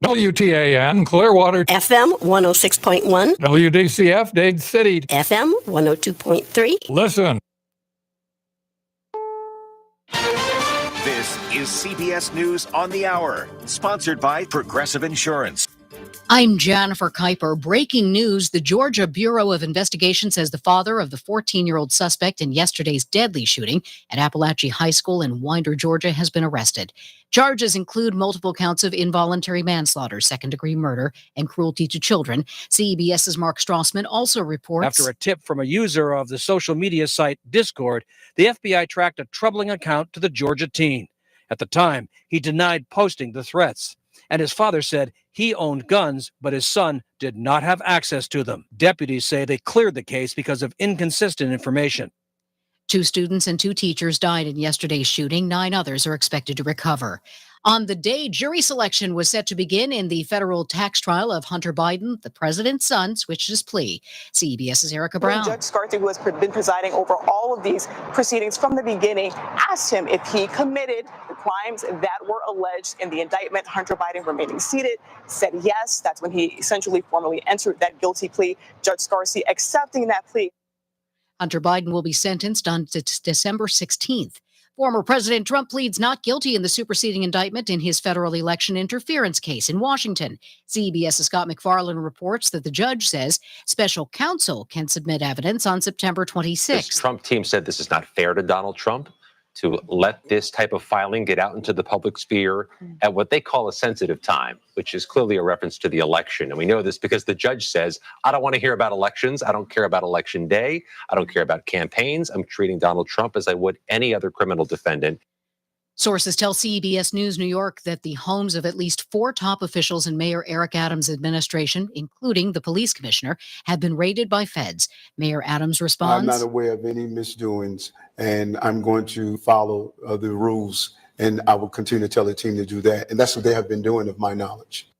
WTAN, Clearwater. FM 106.1. WDCF, Dade City. FM 102.3. Listen. This is CBS News on the Hour, sponsored by Progressive Insurance. I'm Jennifer Kuiper. Breaking news. The Georgia Bureau of Investigation says the father of the 14-year-old suspect in yesterday's deadly shooting at Appalachia High School in Winder, Georgia, has been arrested. Charges include multiple counts of involuntary manslaughter, second-degree murder, and cruelty to children. CBS's Mark Strassman also reports. After a tip from a user of the social media site Discord, the FBI tracked a troubling account to the Georgia teen. At the time, he denied posting the threats. And his father said he owned guns, but his son did not have access to them. Deputies say they cleared the case because of inconsistent information. 2 students and 2 teachers died in yesterday's shooting. 9 others are expected to recover. On the day, jury selection was set to begin in the federal tax trial of Hunter Biden. The president's son switched his plea. CBS's Erica Brown. Judge Scarthy, who has been presiding over all of these proceedings from the beginning, asked him if he committed the crimes that were alleged in the indictment. Hunter Biden, remaining seated, said yes. That's when he essentially formally entered that guilty plea. Judge Scarthy accepting that plea. Hunter Biden will be sentenced on December 16th. Former President Trump pleads not guilty in the superseding indictment in his federal election interference case in Washington. CBS's Scott McFarland reports that the judge says special counsel can submit evidence on September 26th. The Trump team said this is not fair to Donald Trump to let this type of filing get out into the public sphere at what they call a sensitive time, which is clearly a reference to the election. And we know this because the judge says, I don't want to hear about elections. I don't care about election day. I don't care about campaigns. I'm treating Donald Trump as I would any other criminal defendant. Sources tell CBS News New York that the homes of at least 4 top officials in Mayor Eric Adams' administration, including the police commissioner, have been raided by feds. Mayor Adams responds, I'm not aware of any misdoings, and I'm going to follow the rules, and I will continue to tell the team to do that. And that's what they have been doing, of my knowledge.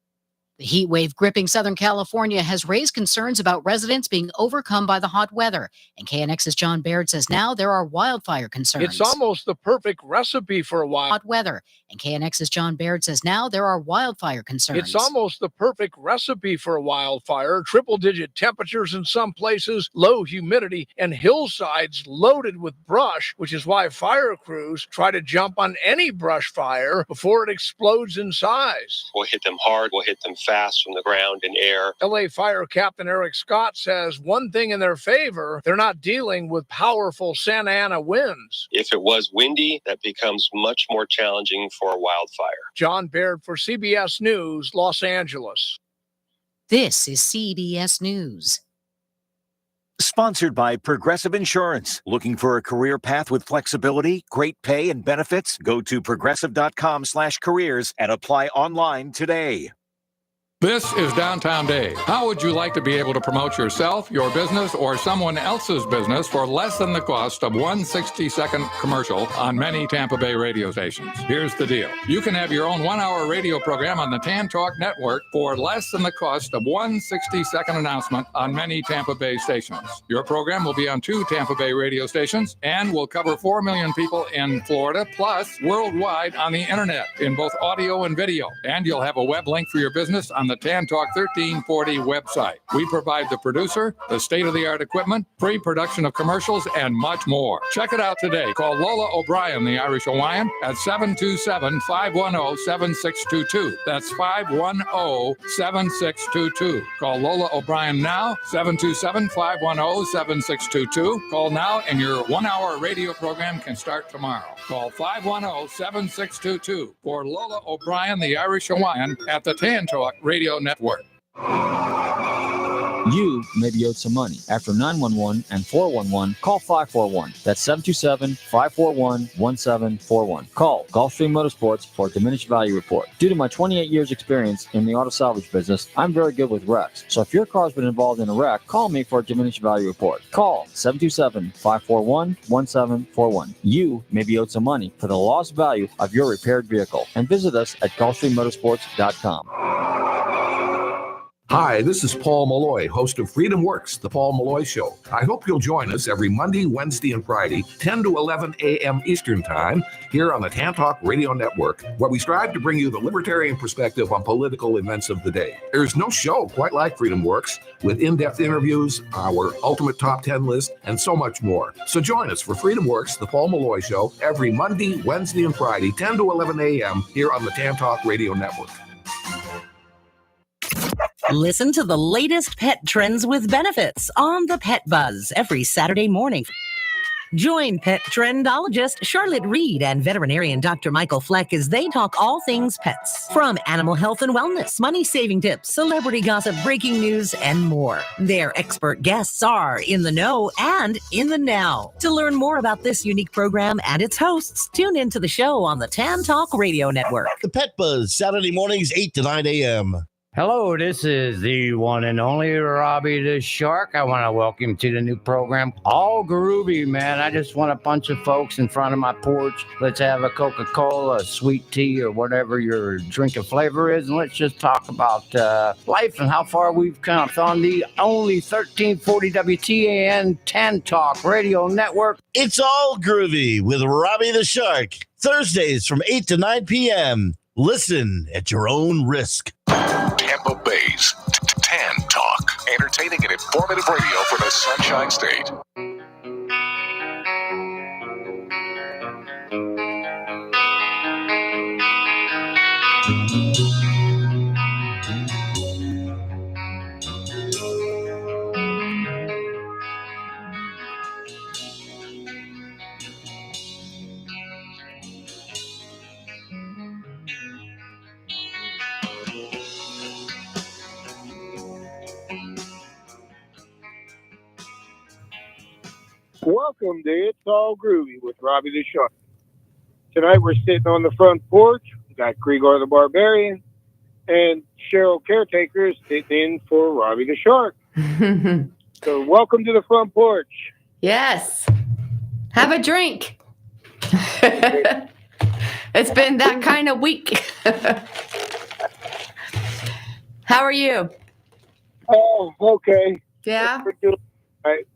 The heat wave gripping Southern California has raised concerns about residents being overcome by the hot weather. And KNX's John Baird says now there are wildfire concerns. It's almost the perfect recipe for a hot weather. And KNX's John Baird says now there are wildfire concerns. It's almost the perfect recipe for a wildfire. Triple-digit temperatures in some places, low humidity, and hillsides loaded with brush, which is why fire crews try to jump on any brush fire before it explodes in size. We'll hit them hard. We'll hit them fast from the ground and air. LA Fire Captain Eric Scott says one thing in their favor, they're not dealing with powerful Santa Ana winds. If it was windy, that becomes much more challenging for a wildfire. John Baird for CBS News, Los Angeles. This is CBS News. Sponsored by Progressive Insurance. Looking for a career path with flexibility, great pay, and benefits? Go to progressive.com/careers and apply online today. This is Downtown Dade. How would you like to be able to promote yourself, your business, or someone else's business for less than the cost of one 60-second commercial on many Tampa Bay radio stations? Here's the deal. You can have your own 1-hour radio program on the Tan Talk Network for less than the cost of one 60-second announcement on many Tampa Bay stations. Your program will be on 2 Tampa Bay radio stations and will cover 4 million people in Florida, plus worldwide on the internet in both audio and video. And you'll have a web link for your business on on the Tan Talk 1340 website. We provide the producer, the state-of-the-art equipment, pre-production of commercials, and much more. Check it out today. Call Lola O'Brien, the Irish Hawaiian, at 727-510-7622. That's 510-7622. Call Lola O'Brien now, 727-510-7622. Call now and your 1-hour radio program can start tomorrow. Call 510-7622 for Lola O'Brien, the Irish Hawaiian, at the Tan Talk Radio Network. You may be owed some money. After 911 and 411, call 541. That's 727-541-1741. Call Gulfstream Motorsports for a diminished value report. Due to my 28 years experience in the auto salvage business, I'm very good with wrecks. So if your car's been involved in a wreck, call me for a diminished value report. Call 727-541-1741. You may be owed some money for the lost value of your repaired vehicle. And visit us at GulfstreamMotorsports.com. Hi, this is Paul Malloy, host of Freedom Works, The Paul Malloy Show. I hope you'll join us every Monday, Wednesday, and Friday, 10 to 11 a.m. Eastern Time, here on the Tan Talk Radio Network, where we strive to bring you the libertarian perspective on political events of the day. There's no show quite like Freedom Works, with in-depth interviews, our ultimate top 10 list, and so much more. So join us for Freedom Works, The Paul Malloy Show, every Monday, Wednesday, and Friday, 10 to 11 a.m. here on the Tan Talk Radio Network. Listen to the latest pet trends with benefits on the Pet Buzz every Saturday morning. Join pet trendologist Charlotte Reed and veterinarian Dr. Michael Fleck as they talk all things pets. From animal health and wellness, money-saving tips, celebrity gossip, breaking news, and more. Their expert guests are in the know and in the now. To learn more about this unique program and its hosts, tune into the show on the Tan Talk Radio Network. The Pet Buzz, Saturday mornings, 8 to 9 a.m. Hello, this is the one and only Robbie the Shark. I want to welcome you to the new program, All Groovy, man. I just want a bunch of folks in front of my porch. Let's have a Coca-Cola, a sweet tea, or whatever your drink of flavor is, and let's just talk about life and how far we've come on the only 1340 WTAN Tan Talk Radio Network. It's All Groovy with Robbie the Shark, Thursdays from 8 to 9 p.m. Listen at your own risk. Tampa Bay's Tan Talk, entertaining and informative radio for the Sunshine State. Welcome to It's All Groovy with Robbie the Shark. Tonight we're sitting on the front porch. We got Grigor the Barbarian and Cheryl Caretaker sitting in for Robbie the Shark. So welcome to the front porch. Yes. Have a drink. It's been that kind of week. How are you? Oh, okay. Yeah. Right.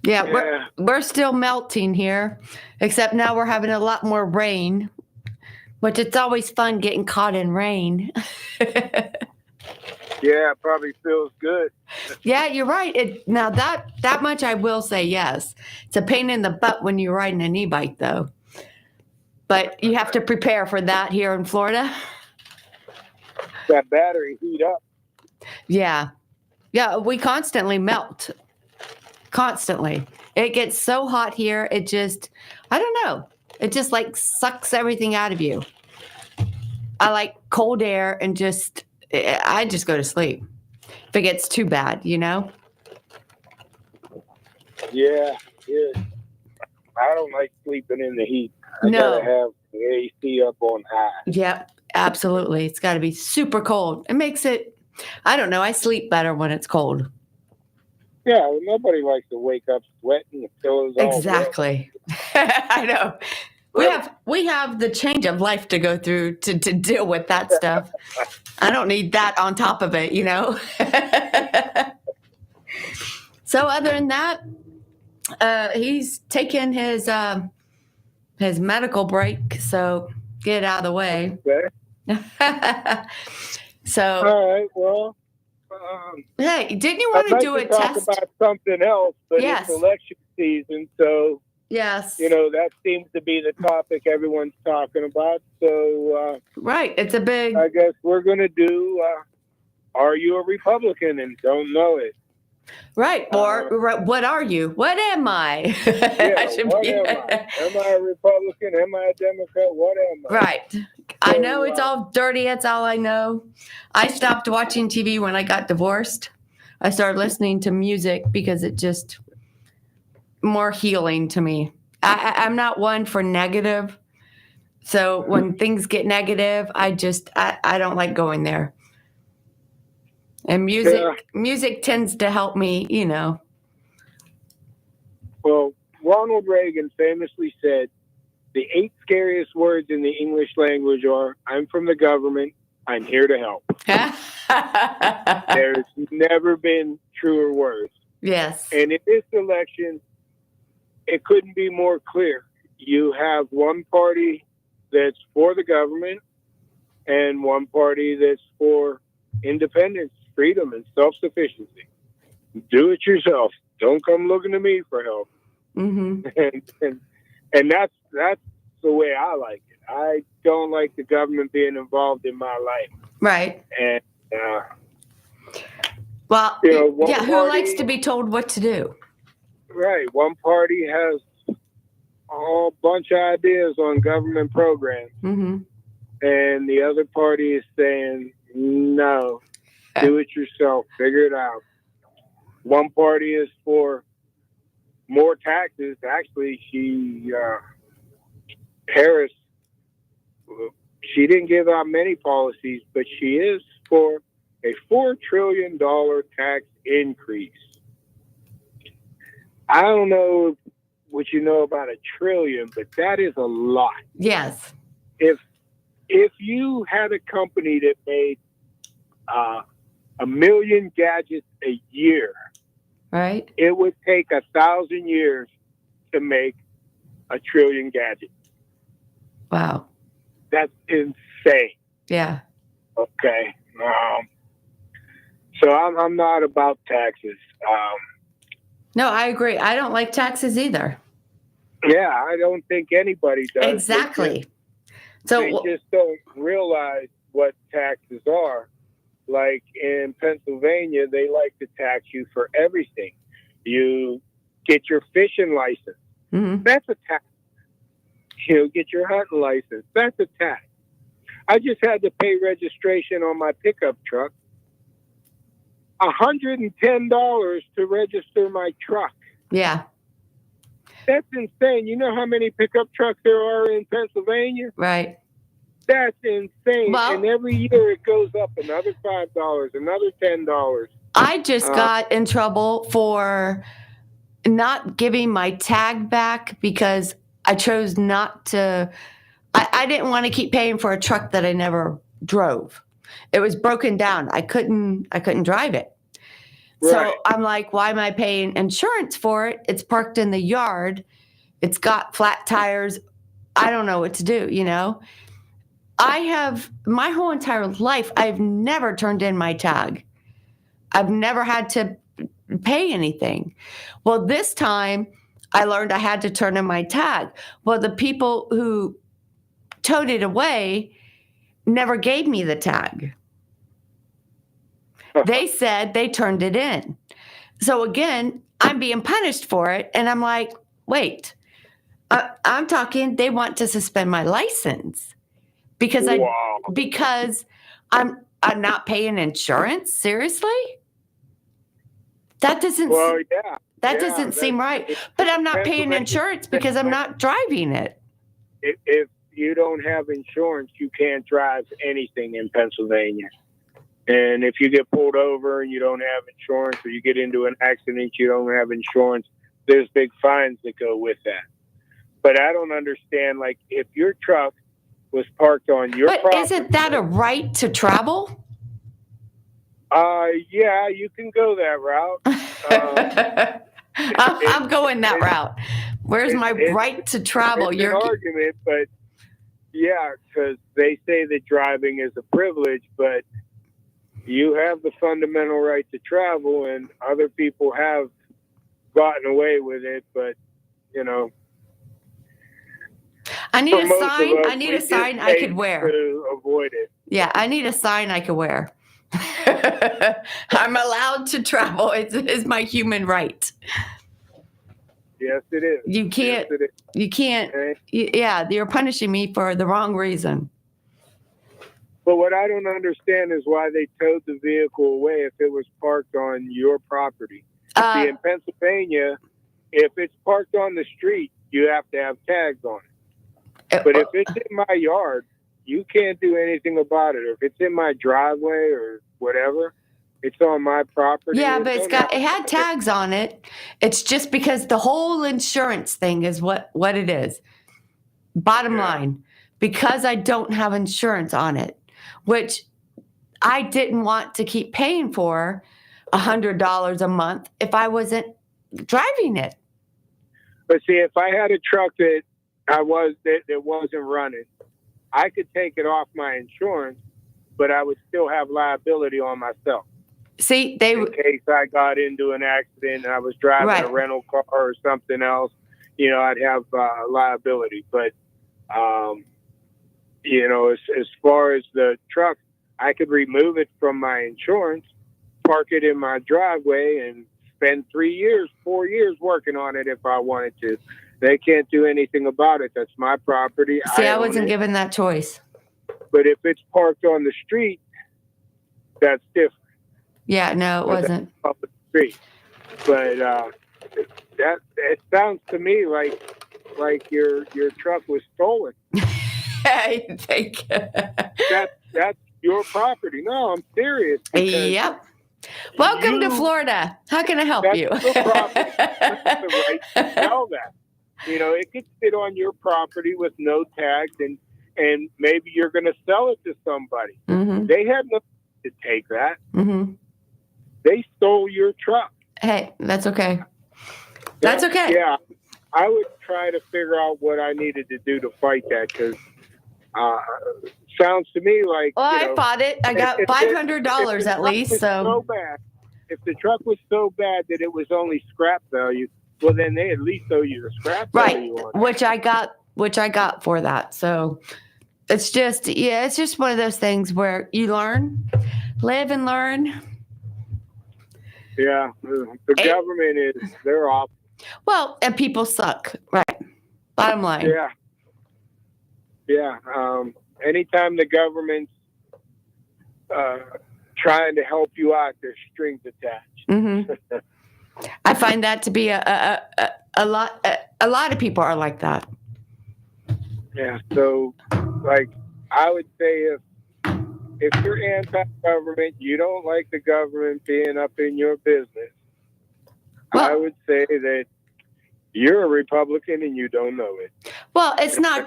Yeah, we're still melting here, except now we're having a lot more rain, which it's always fun getting caught in rain. Yeah, it probably feels good. Yeah, you're right. Now that much I will say, yes. It's a pain in the butt when you're riding an e-bike, though. But you have to prepare for that here in Florida. That battery heat up. Yeah. Yeah, we constantly melt. Constantly. It gets so hot here, it just, I don't know. It just like sucks everything out of you. I like cold air and I just go to sleep if it gets too bad, you know? Yeah. I don't like sleeping in the heat. I No. gotta have the AC up on high. Yep, absolutely. It's got to be super cold. It makes it, I don't know, I sleep better when it's cold. Yeah, well, nobody likes to wake up sweating. Exactly. I know. We have the change of life to go through to deal with that stuff. I don't need that on top of it, you know. So other than that, he's taken his medical break, so get it out of the way. Okay. So, all right, well, hey, didn't you want I'd to like do a talk test? about something else, but Yes. it's election season, so Yes. that seems to be the topic everyone's talking about. So, right, it's a big. I guess we're going to do. Are you a Republican and don't know it? Right. Or what are you? What am I? Yeah, what am I? Am I a Republican? Am I a Democrat? What am I? Right. I know it's all dirty. That's all I know. I stopped watching TV when I got divorced. I started listening to music because it just more healing to me. I'm not one for negative. So when things get negative, I don't like going there. And music tends to help me, Well, Ronald Reagan famously said, the 8 scariest words in the English language are, I'm from the government, I'm here to help. There's never been truer words. Yes. And in this election, it couldn't be more clear. You have one party that's for the government and one party that's for independence, freedom, and self-sufficiency. Do it yourself. Don't come looking to me for help. Mm-hmm. And that's the way I like it. I don't like the government being involved in my life. Right. And well, who likes to be told what to do? Right. One party has a bunch of ideas on government programs, mm-hmm. and the other party is saying, no, do it yourself, figure it out. One party is for more taxes. Actually, Harris, she didn't give out many policies, but she is for a $4 trillion tax increase. I don't know what you know about $1 trillion, but that is a lot. Yes. If you had a company that made 1 million gadgets a year, right, it would take 1,000 years to make 1 trillion gadgets. Wow. That's insane. Yeah. Okay. So I'm not about taxes. No, I agree. I don't like taxes either. Yeah, I don't think anybody does. Exactly. They just don't realize what taxes are. Like in Pennsylvania, they like to tax you for everything. You get your fishing license. Mm-hmm. That's a tax. You get your hunting license. That's a tax. I just had to pay registration on my pickup truck. $110 to register my truck. Yeah. That's insane. You know how many pickup trucks there are in Pennsylvania? Right. That's insane. Well, and every year it goes up another $5, another $10. I just got in trouble for not giving my tag back because I chose not to. I didn't want to keep paying for a truck that I never drove. It was broken down. I couldn't drive it. Right. So I'm like, why am I paying insurance for it? It's parked in the yard. It's got flat tires. I don't know what to do, I have my whole entire life, I've never turned in my tag. I've never had to pay anything. Well, this time I learned I had to turn in my tag. Well, the people who towed it away never gave me the tag. They said they turned it in. So again, I'm being punished for it. And I'm like, wait, I'm talking, they want to suspend my license because I'm not paying insurance. Seriously? That doesn't, doesn't seem right. But I'm not paying insurance because I'm not driving it. If you don't have insurance, you can't drive anything in Pennsylvania. And if you get pulled over and you don't have insurance, or you get into an accident, you don't have insurance, there's big fines that go with that. But I don't understand, like, if your truck was parked on your property. But isn't that a right to travel? Yeah, you can go that route. I'm going that route. Where's my right to travel? It's an argument, but yeah, because they say that driving is a privilege, but you have the fundamental right to travel, and other people have gotten away with it, but, you know. I need a sign. I need a sign I could wear to avoid it. Yeah, I need a sign I could wear. I'm allowed to travel. It's my human right. Yes, it is. You can't. Yes, it is. You can't. Okay. Yeah, you're punishing me for the wrong reason. But what I don't understand is why they towed the vehicle away if it was parked on your property. See, in Pennsylvania, if it's parked on the street, you have to have tags on it. But if it's in my yard, you can't do anything about it. Or if it's in my driveway or whatever, it's on my property. Yeah, but it had tags on it. It's just because the whole insurance thing is what it is. Bottom line, because I don't have insurance on it, which I didn't want to keep paying for $100 a month if I wasn't driving it. But see, if I had a truck that wasn't running, I could take it off my insurance, but I would still have liability on myself. See, in case I got into an accident and I was driving a rental car or something else, you know, I'd have liability. But you know, as far as the truck, I could remove it from my insurance, park it in my driveway, and spend 3 years, 4 years working on it if I wanted to. They can't do anything about it. That's my property. See, I wasn't given that choice. But if it's parked on the street, that's different. Yeah, no, it wasn't. Public street. But that it sounds to me like your truck was stolen. I think that's your property. No, I'm serious. Yep. Welcome to Florida. How can I help you? Your property. You have the right to sell that. You know, it could sit on your property with no tags, and maybe you're going to sell it to somebody. Mm-hmm. They had nothing to take that. Mm-hmm. They stole your truck. Hey, that's okay. That's okay. Yeah, I would try to figure out what I needed to do to fight that, because sounds to me like. Well, I fought it. I got $500 at least. So bad, if the truck was so bad that it was only scrap value, well, then they at least owe you the scrap value on it. Which I got for that. So it's just one of those things where you live and learn. Yeah, the government they're off. Well, and people suck, right? Bottom line. Yeah. Anytime the government's trying to help you out, there's strings attached. Mm-hmm. I find that to be a lot. A lot of people are like that. Yeah. So, like, I would say if you're anti-government, you don't like the government being up in your business. Well, I would say that you're a Republican and you don't know it. Well, it's not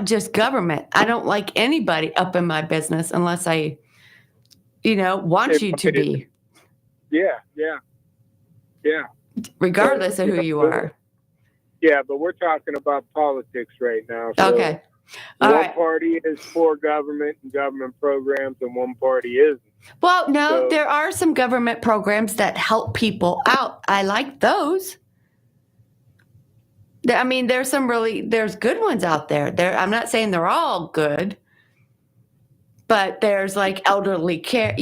just government. I don't like anybody up in my business unless I, want you to be. Yeah. Regardless of who you are. Yeah, but we're talking about politics right now. So okay. One party is for government and government programs, and one party isn't. Well, no, there are some government programs that help people out. I like those. I mean, there's good ones out there. I'm not saying they're all good, but there's like elderly care,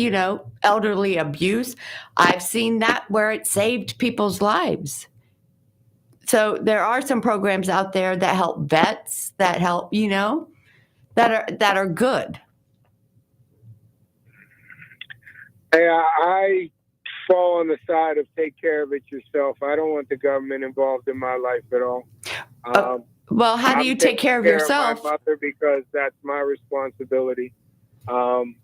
elderly abuse. I've seen that where it saved people's lives. So there are some programs out there that help vets, that help, that are good. Hey, I fall on the side of take care of it yourself. I don't want the government involved in my life at all. Well, how do you take care of yourself? Of my mother, because that's my responsibility. I'm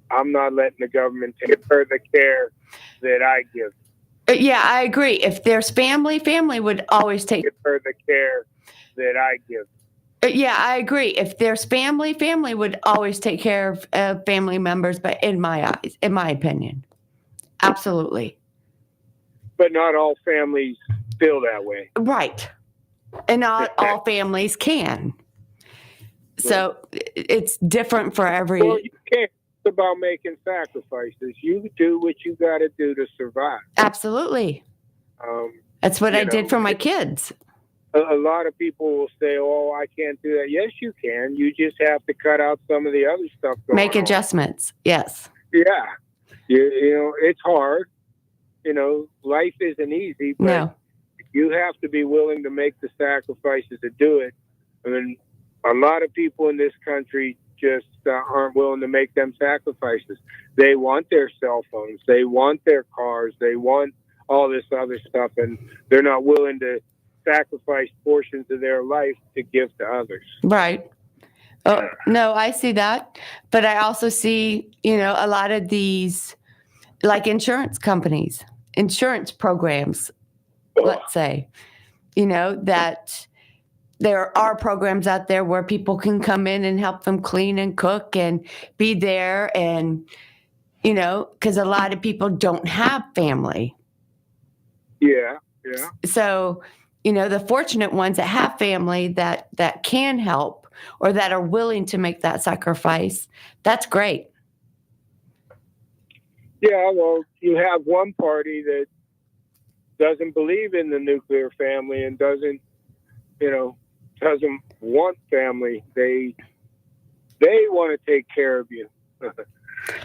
not letting the government take her the care that I give. Yeah, I agree. If there's family would always take her the care that I give. Yeah, I agree. If there's family would always take care of family members, but in my eyes, in my opinion. Absolutely. But not all families feel that way. Right. And not all families can. So it's different for every... Well, you can. about making sacrifices. You do what you got to do to survive. Absolutely. That's what I did for my kids. A lot of people will say, "Oh, I can't do that." Yes, you can. You just have to cut out some of the other stuff. Make adjustments. Yes. Yeah. You know, it's hard. You know, life isn't easy, but you have to be willing to make the sacrifices to do it. I mean, a lot of people in this country just aren't willing to make them sacrifices. They want their cell phones. They want their cars. They want all this other stuff, and they're not willing to sacrifice portions of their life to give to others. Right. Oh, no, I see that. But I also see, you know, a lot of these, like insurance companies, insurance programs, let's say, you know, that there are programs out there where people can come in and help them clean and cook and be there. And, you know, because a lot of people don't have family. Yeah. So, you know, the fortunate ones that have family that can help or that are willing to make that sacrifice, that's great. Yeah, well, you have one party that doesn't believe in the nuclear family and doesn't want family. They want to take care of you.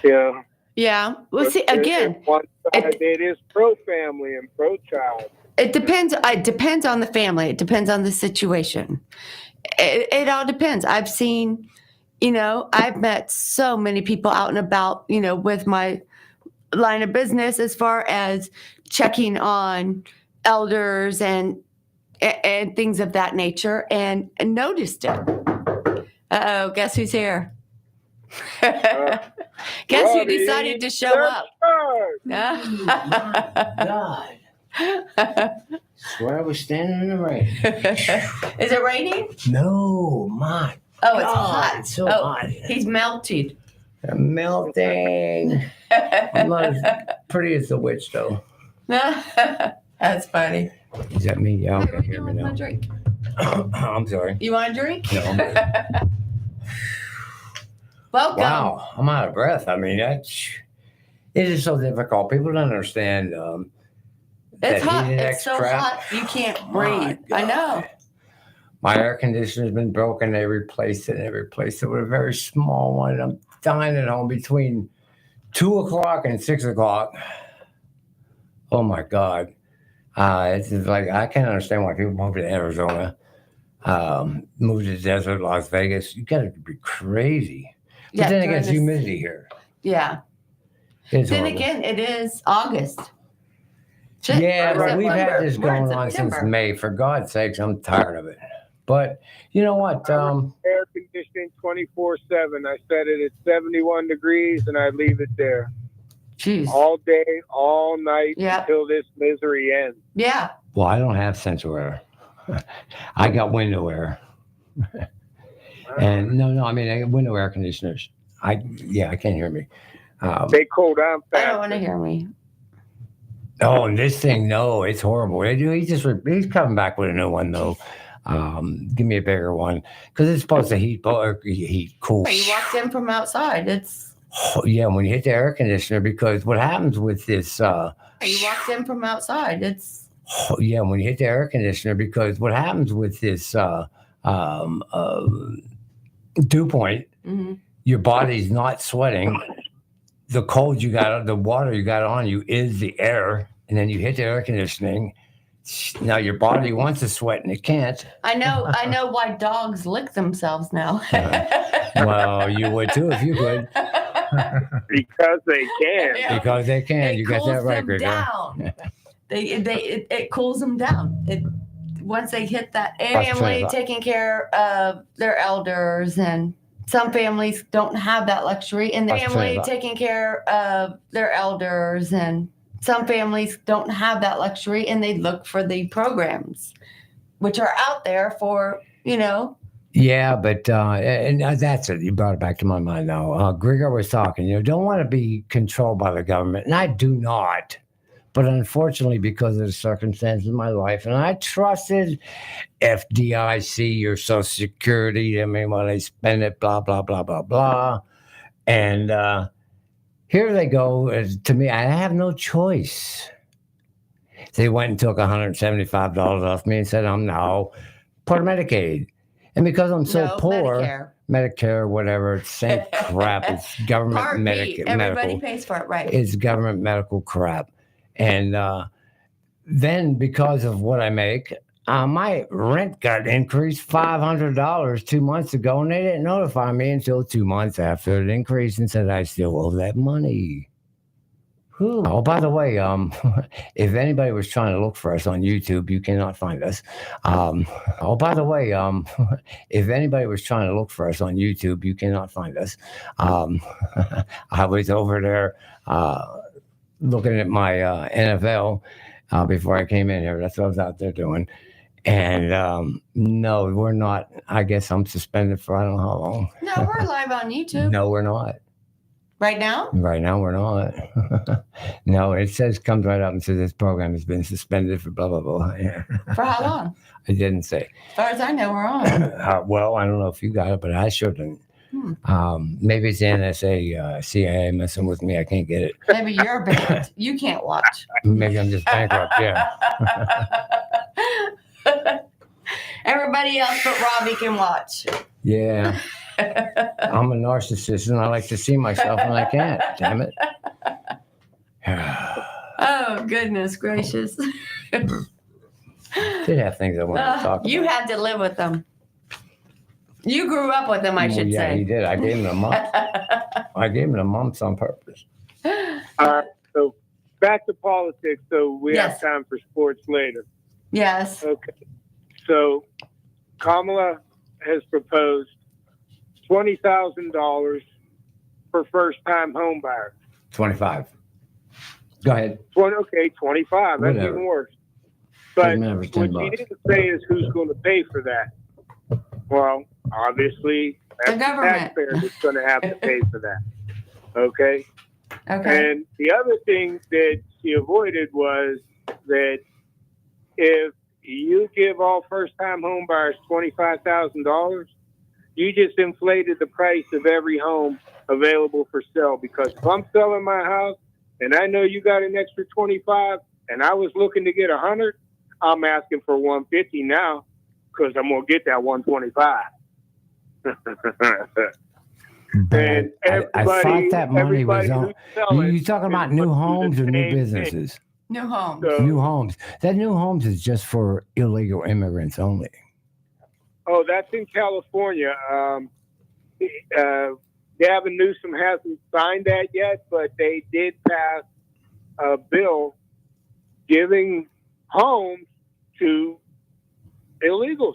Yeah. Yeah. Well, see, again, one side it is pro-family and pro-child. It depends. It depends on the family. It depends on the situation. It all depends. I've seen, you know, I've met so many people out and about, you know, with my line of business as far as checking on elders and things of that nature and noticed it. Uh-oh, guess who's here? Guess who decided to show up? God. Swear I was standing in the rain. Is it raining? No, my Oh, it's God, hot. it's so hot. He's melted. I'm melting. I'm not as pretty as the witch, though. That's funny. Is that me? Yeah, okay, hear me now. Want a drink? I'm sorry. You want a drink? No. Welcome. Wow, I'm out of breath. I mean, it is so difficult. People don't understand. It's that hot. heat It's so crap. hot. You can't breathe. I know. My air conditioner's been broken. They replaced it. They replaced it with a very small one. And I'm dying at home between 2 o'clock and 6 o'clock. Oh my God. It's just like, I can't understand why people move to Arizona, move to the desert, Las Vegas. You got to be crazy. But Yeah, then during again, it's this- humidity here. Yeah. It's Then horrible. again, it is August. Yeah, but Or we've had September. this We're in going on since September. May. For God's sakes, I'm tired of it. But you know what? Air conditioning 24/7. I set it at 71 degrees and I leave it there. Jeez. All day, all night Yeah. until this misery ends. Yeah. Well, I don't have central air. I got window air. And no, I mean, I got window air conditioners. I can't hear me. They cool down I fast. don't want to hear me. Oh, and this thing, no, it's horrible. He's coming back with a new one though. Give me a bigger one because it's supposed to heat cool. He walks in from outside. It's. Yeah, when you hit the air conditioner, because what happens with this? He walks in from outside. It's. Yeah, when you hit the air conditioner, because what happens with this dew point, your body's not sweating. The cold you got, the water you got on you is the air, and then you hit the air conditioning. Now your body wants to sweat and it can't. I know why dogs lick themselves now. Well, you would too if you could. Because they can. Yeah. Because they can. It You got that cools right, them Greg. down. It cools them down. Once they hit that That's family right. taking care of their elders, and some families don't have that luxury, and the That's family right. taking care of their elders, and some families don't have that luxury, and they look for the programs which are out there for, Yeah, but and that's it. You brought it back to my mind now. Grigor was talking. Don't want to be controlled by the government, and I do not. But unfortunately, because of the circumstances of my life, and I trusted FDIC or Social Security. I mean, when they spend it, blah blah blah blah blah. And here they go. To me, I have no choice. They went and took $175 off me and said, no, part of Medicaid. And because I'm so poor, Medicare, whatever, it's same crap. It's government Part B, everybody pays for it, right? It's government medical crap. And then because of what I make, my rent got increased $500 2 months ago, and they didn't notify me until 2 months after it increased and said I still owe that money. Whew. Oh, by the way, if anybody was trying to look for us on YouTube, you cannot find us. If anybody was trying to look for us on YouTube, you cannot find us. I was over there looking at my NFL before I came in here. That's what I was out there doing. And no, we're not. I guess I'm suspended for I don't know how long. No, we're live on YouTube. No, we're not. Right now? Right now, we're not. No, it comes right up and says this program has been suspended for blah, blah, blah. Yeah. For how long? I didn't say. As far as I know, we're on. Well, I don't know if you got it, but I sure didn't. Maybe it's the NSA, CIA messing with me. I can't get it. Maybe you're banned. You can't watch. Maybe I'm just bankrupt, yeah. Everybody else but Robbie can watch. Yeah. I'm a narcissist and I like to see myself and I can't. Damn it. Oh, goodness gracious. Did have things I wanted to talk about. You had to live with them. You grew up with them, I should say. Yeah, he did. I gave him a month. I gave him a month on purpose. So back to politics. So we have time for sports later. Yes. Okay. So Kamala has proposed $20,000 for first-time home buyers. 25. Go ahead. 25. That's even worse. But what she didn't say is who's going to pay for that. Well, obviously, that's the taxpayer that's going to have to pay for that. Okay? And the other thing that she avoided was that if you give all first-time home buyers $25,000, you just inflated the price of every home available for sale. Because if I'm selling my house and I know you got an extra 25 and I was looking to get 100, I'm asking for 150 now because I'm going to get that 125. And I thought that money was on. You talking about new homes or new businesses? New homes. New homes. That new homes is just for illegal immigrants only. Oh, that's in California. Gavin Newsom hasn't signed that yet, but they did pass a bill giving homes to illegals.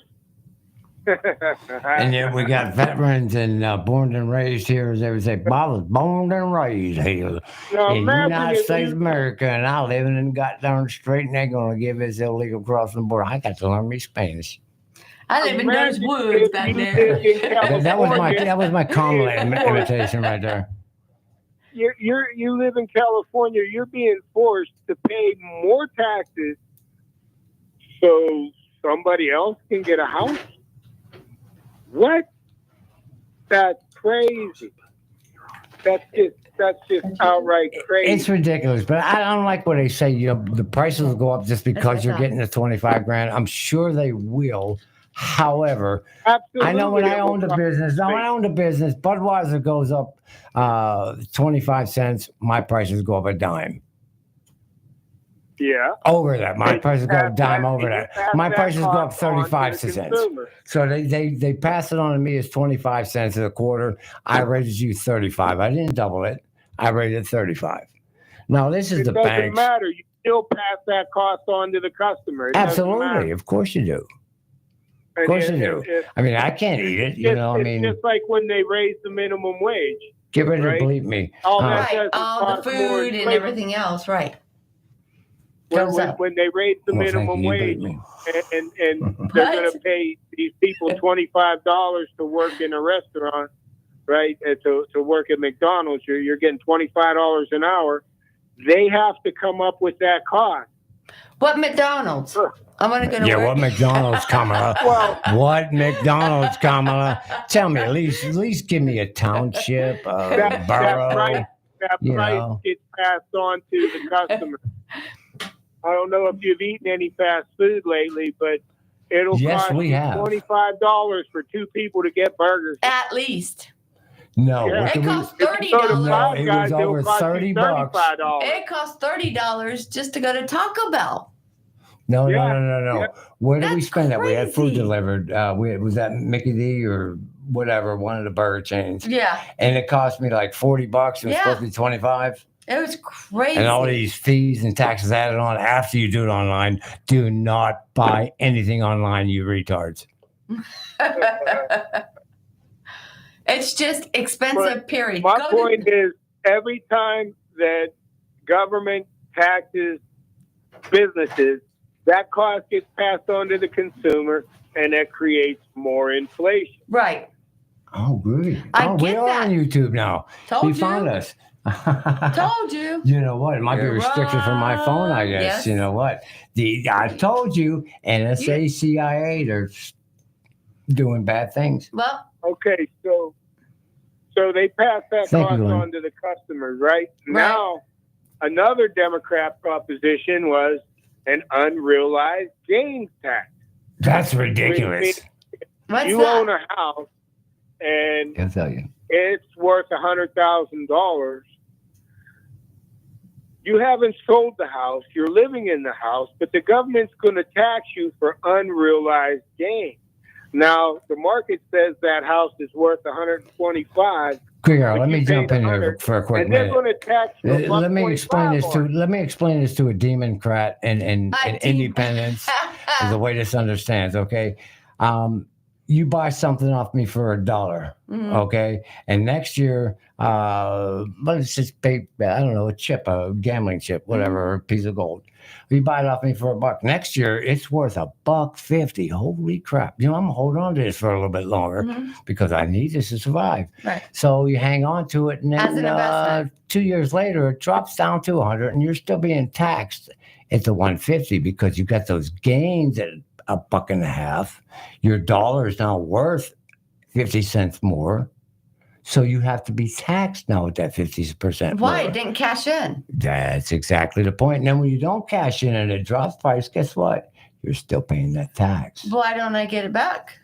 And then we got veterans and born and raised here, as they would say, Bob was born and raised here in the United States of America, and I live in the goddamn street, and they're going to give us illegal crossing the border. I got to learn me Spanish. I live in those woods back there. That was my Kamala imitation right there. You live in California. You're being forced to pay more taxes so somebody else can get a house. What? That's crazy. That's just outright crazy. It's ridiculous, but I don't like what they say. The prices will go up just because you're getting the 25 grand. I'm sure they will. However, absolutely. I know when I owned a business, Budweiser goes up 25 cents. My prices go up a dime. Yeah. Over that. My prices go up a dime over that. My prices go up 35 cents. So they pass it on to me as 25 cents a quarter. I rated you 35. I didn't double it. I rated 35. Now, this is the bank. It doesn't matter. You still pass that cost on to the customer. Absolutely. Of course you do. Of course you do. I mean, I can't eat it. It's just like when they raise the minimum wage. Get ready to bleep me. All the food and everything else, right. When they raise the minimum wage and they're going to pay these people $25 to work in a restaurant, right, and to work at McDonald's, you're getting $25 an hour. They have to come up with that cost. What McDonald's? I'm going to go to Yeah, work. what McDonald's, Kamala? What McDonald's, Kamala? Tell me, at least give me a township, a borough. That price gets passed on to the customer. I don't know if you've eaten any fast food lately, but it'll cost you $25 for two people to get burgers. At least. No, it costs $30. No, it was over $30. It costs $30 just to go to Taco Bell. No. Where did we spend that? We had food delivered. Was that Mickey D or whatever, one of the burger chains? Yeah. And it cost me like $40. It was supposed to be 25. It was crazy. And all these fees and taxes added on after you do it online. Do not buy anything online, you retards. It's just expensive, period. My point is, every time that government taxes businesses, that cost gets passed on to the consumer, and that creates more inflation. Right. Oh, groovy. I We get are that. on YouTube now. Told You you. found us. Told you. You know what? It might be You're restricted from my phone, I guess. Yes. You know what? I told you, NSA, CIA, they're doing bad things. Well, okay, so they pass that Thank cost you, Lynn. on to the customers, right? Now, another Democrat proposition was an unrealized gains tax. That's ridiculous. What's You that? own a house and I'll tell you. it's worth $100,000. You haven't sold the house. You're living in the house, but the government's going to tax you for unrealized gain. Now, the market says that house is worth $125,000. Quick, let me jump in here for a quick and they're minute. going to tax you. Let me explain this to a Democrat and independence is the way this understands. Okay, you buy something off me for $1, okay, and next year, let's just pay, I don't know, a chip, a gambling chip, whatever, a piece of gold. You buy it off me for $1. Next year, it's worth $1.50. Holy crap! I'm gonna hold on to this for a little bit longer because I need this to survive. Right. So you hang on to it, and As an then investment. 2 years later, it drops down to 100, and you're still being taxed at the 150 because you got those gains at $1.50. Your dollar is now worth 50 cents more, so you have to be taxed now at that 50%. Why? more. It didn't cash in. That's exactly the point. And then when you don't cash in and it drops price, guess what? You're still paying that tax. Why don't I get it back?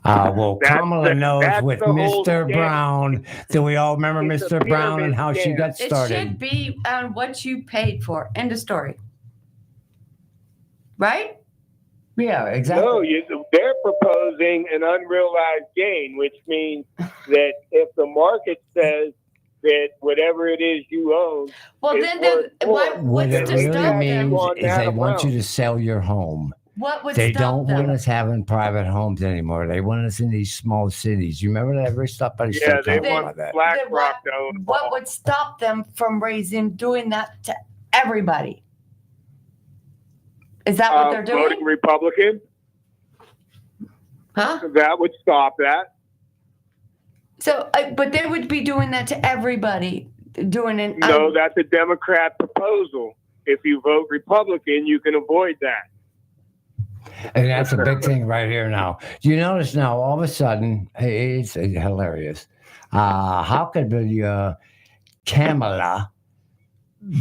Well, Kamala knows that's with the whole Mr. scam. Brown. Do we all remember It's a Mr. Brown and pyramid how she scam. got It started? should be on what you paid for. End of story. Right? Yeah, exactly. No, they're proposing an unrealized gain, which means that if the market says that whatever it is you own, Well, is then worth more, What what's it to really stop them? means on is that they want you amount. to sell your home. What would They stop don't them? want us having private homes anymore. They want us in these small cities. You remember that? Every somebody Yeah, started they talking want about that. BlackRock to own. What would stop them from doing that to everybody? Is that what they're doing? Voting Republican. Huh? That would stop that. So, but they would be doing that to everybody. Doing it. No, that's a Democrat proposal. If you vote Republican, you can avoid that. And that's a big thing right here now. You notice now, all of a sudden, it's hilarious. How could the Kamala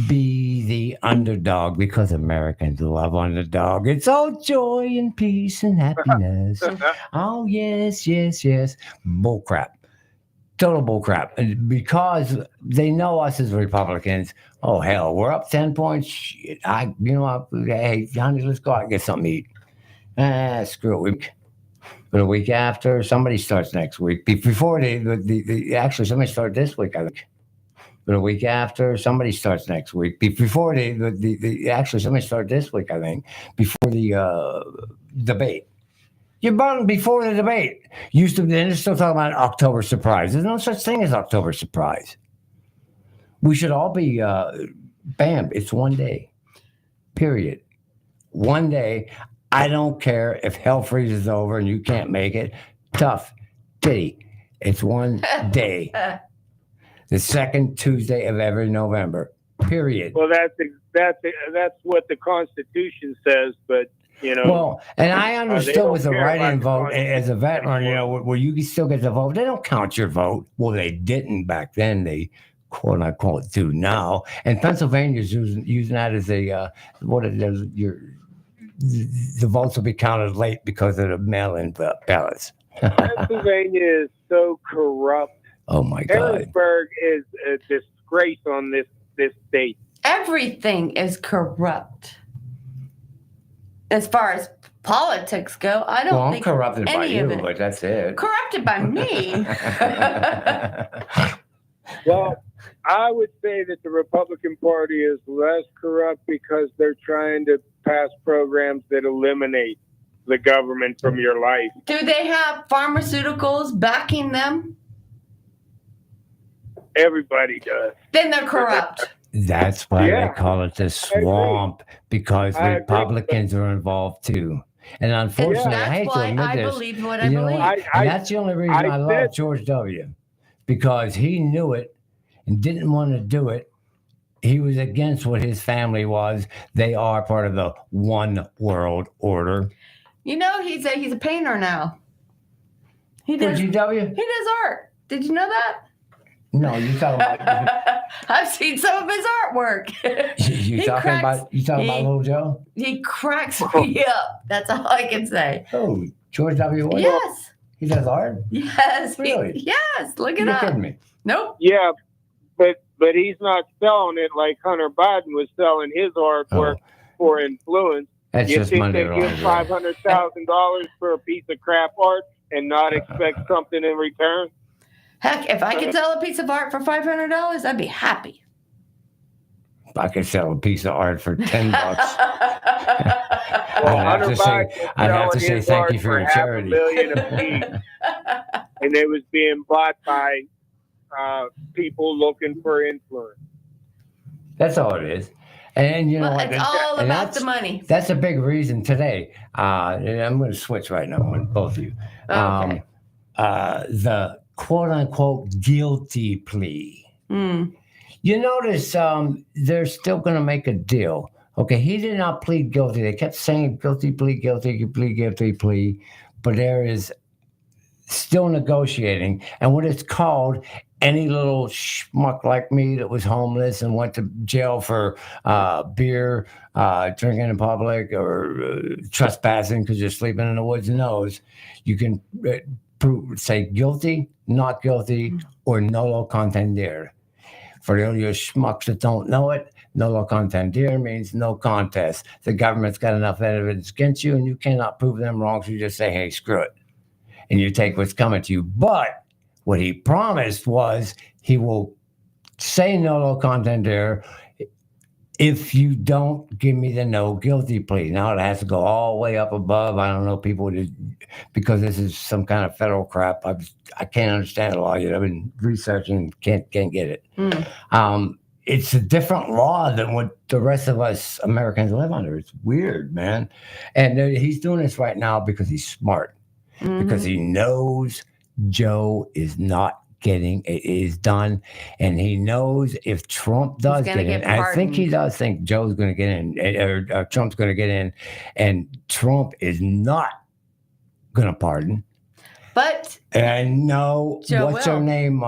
be the underdog? Because Americans love underdog. It's all joy and peace and happiness. Oh, yes, yes, yes. Bullcrap. Total bullcrap. And because they know us as Republicans, oh, hell, we're up 10 points. Shit, hey, honey, let's go out and get something to eat. Screw it. But a week after, somebody starts next week. Before actually, somebody started this week, I think. But a week after, somebody starts next week. Before actually, somebody started this week, I think. Before the debate. You brought them before the debate. They're still talking about October surprise. There's no such thing as October surprise. We should all be, bam, it's one day. Period. One day. I don't care if hell freezes over and you can't make it. Tough. Titty. It's one day. The second Tuesday of every November. Period. Well, that's what the Constitution says, but Well, and I they understood don't with the care about write-in the vote as a veteran, where you still get the vote. They don't count your vote. Well, they didn't back then. They quote unquote do now. And Pennsylvania's using that as a what it is. The votes will be counted late because of the mail-in ballots. Pennsylvania is so corrupt. Oh my God! Harrisburg is a disgrace on this state. Everything is corrupt. As far as politics go, I don't I'm think corrupted by any of you, it. but that's it. Corrupted by me. Well, I would say that the Republican Party is less corrupt because they're trying to pass programs that eliminate the government from your life. Do they have pharmaceuticals backing them? Everybody does. Then they're corrupt. That's why they call it the swamp, because Republicans are involved too. And unfortunately, I hate to admit this. Believe what I believe. And that's the only reason I love George W. Because he knew it and didn't want to do it. He was against what his family was. They are part of the one world order. He's a painter now. He does. GW? He does art. Did you know that? No, you talking about? I've seen some of his artwork. You talking about Little Joe? He cracks me up. That's all I can say. Oh, George W. Bush? Yes. He does art? Yes. Really? Yes. Look it You're up. kidding me. Nope. Yeah, but he's not selling it like Hunter Biden was selling his artwork for influence. That's you just think money they give $500,000 for a piece of crap art and not expect something in return? Heck, if I could sell a piece of art for $500, I'd be happy. I could sell a piece of art for $10. Well, I'd have to say thank you for your charity. $500,000 a piece, and it was being bought by people looking for influence. That's all it is. And you know what? It's all about the money. That's a big reason today. And I'm going to switch right now with both of you. Okay. The quote unquote guilty plea. You notice they're still going to make a deal. Okay, he did not plead guilty. They kept saying guilty plea, but there is still negotiating. And what it's called, any little schmuck like me that was homeless and went to jail for beer, drinking in public, or trespassing because you're sleeping in the woods knows, you can say guilty, not guilty, or nolo contendere. For all you schmucks that don't know it, nolo contendere means no contest. The government's got enough evidence against you and you cannot prove them wrong, so you just say, hey, screw it. And you take what's coming to you. But what he promised was he will say nolo contendere if you don't give me the no guilty plea. Now it has to go all the way up above. I don't know, people, because this is some kind of federal crap. I can't understand the law yet. I've been researching, can't get it. It's a different law than what the rest of us Americans live under. It's weird, man. And he's doing this right now because he's smart, because he knows Joe is not getting it is done, and he knows if Trump does get in, I think he does think Joe's going to get in, or Trump's going to get in, and Trump is not going to pardon. But and no, what's her name?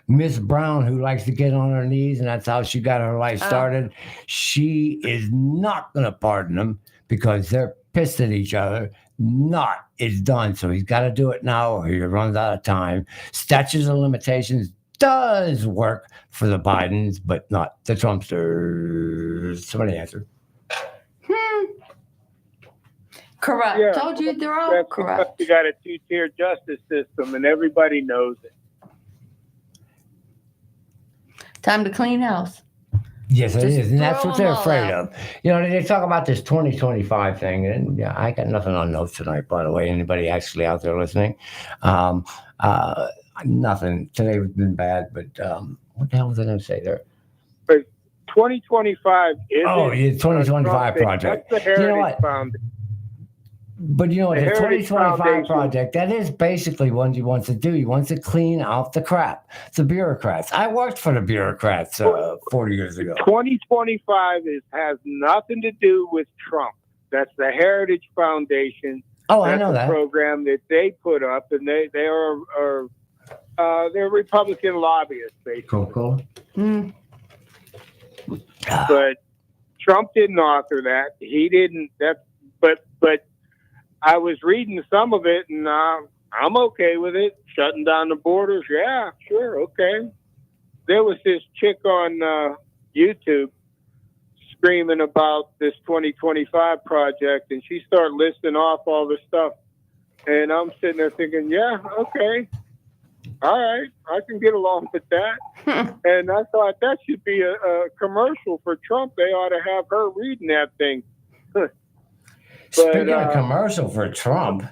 Miss Brown, who likes to get on her knees, and that's how she got her life started. She is not going to pardon him because they're pissed at each other. Not is done, so he's got to do it now or he runs out of time. Statutes of limitations does work for the Bidens, but not the Trumpsters. Somebody answer. Corrupt. Yeah, Told you they're all corrupt. You got a two-tier justice system, and everybody knows it. Time to clean house. Yes, it is, and that's throw what they're them all afraid out. of. You know, they talk about this 2025 thing, and yeah, I got nothing on notes tonight, by the way. Anybody actually out there listening? Nothing. Today has been bad, but what the hell was I going to say there? But 2025 is 2025 project. That's the Heritage You know what? Foundation. But you know what, the Heritage 2025 Foundation. project, that is basically what he wants to do. He wants to clean out the crap, the bureaucrats. I worked for the bureaucrats 40 years ago. 2025 has nothing to do with Trump. That's the Heritage Foundation. Oh, That's I know a that. program that they put up, and they are they're Republican lobbyists, basically. Cool. But Trump didn't author that. He didn't. But I was reading some of it, and I'm okay with it. Shutting down the borders, yeah, sure, okay. There was this chick on YouTube screaming about this 2025 project, and she started listing off all the stuff. And I'm sitting there thinking, yeah, okay. All right, I can get along with that. And I thought that should be a commercial for Trump. They ought to have her reading that thing. Speaking of commercial for Trump,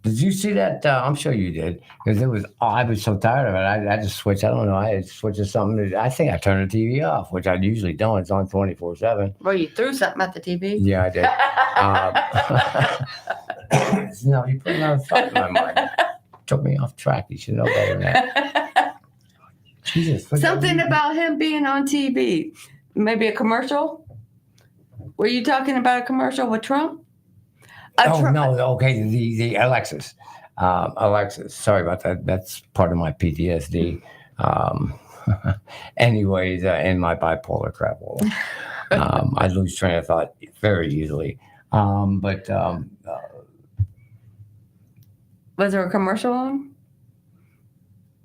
did you see that? I'm sure you did, because I was so tired of it. I just switched. I don't know. I switched to something. I think I turned the TV off, which I usually don't. It's on 24/7. Well, you threw something at the TV. Yeah, I did. No, you put another thought in my mind. Took me off track. You should know better than that. Jesus. Something about him being on TV. Maybe a commercial? Were you talking about a commercial with Trump? No. Okay, the Alexis. Alexis. Sorry about that. That's part of my PTSD. Anyways, in my bipolar crap, I lose train of thought very easily. Was there a commercial on?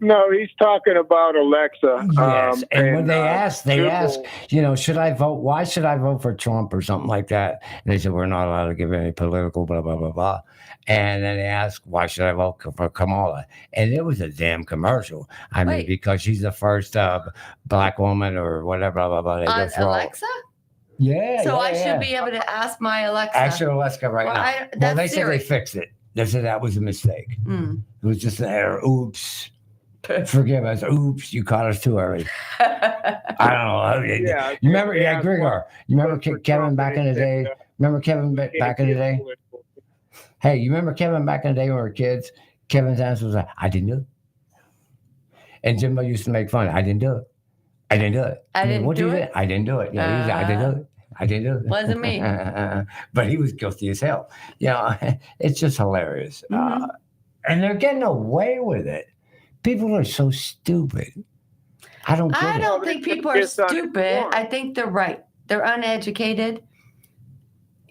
No, he's talking about Alexa. Yes, and when they asked, should I vote? Why should I vote for Trump or something like that? And they said, we're not allowed to give any political blah, blah, blah, blah. And then they asked, why should I vote for Kamala? And it was a damn commercial. I mean, because she's the first black woman or whatever, blah, blah, blah. On Alexa? Yeah. So I should be able to ask my Alexa. Ask your Alexa right now. They said they fixed it. They said that was a mistake. It was just an error. Oops. Forgive us. Oops, you caught us too early. I don't know. Yeah, you remember, Grigor, you remember Kevin back in the day? Remember Kevin back in the day? Hey, you remember Kevin back in the day when we were kids? Kevin's answer was, I didn't do it. And Jimbo used to make fun. I didn't do it. I didn't do it. I didn't do it? I didn't do it. Yeah, he said, I didn't do it. I didn't do it. Wasn't me. But he was guilty as hell. It's just hilarious. And they're getting away with it. People are so stupid. I don't think people are stupid. I think they're right. They're uneducated.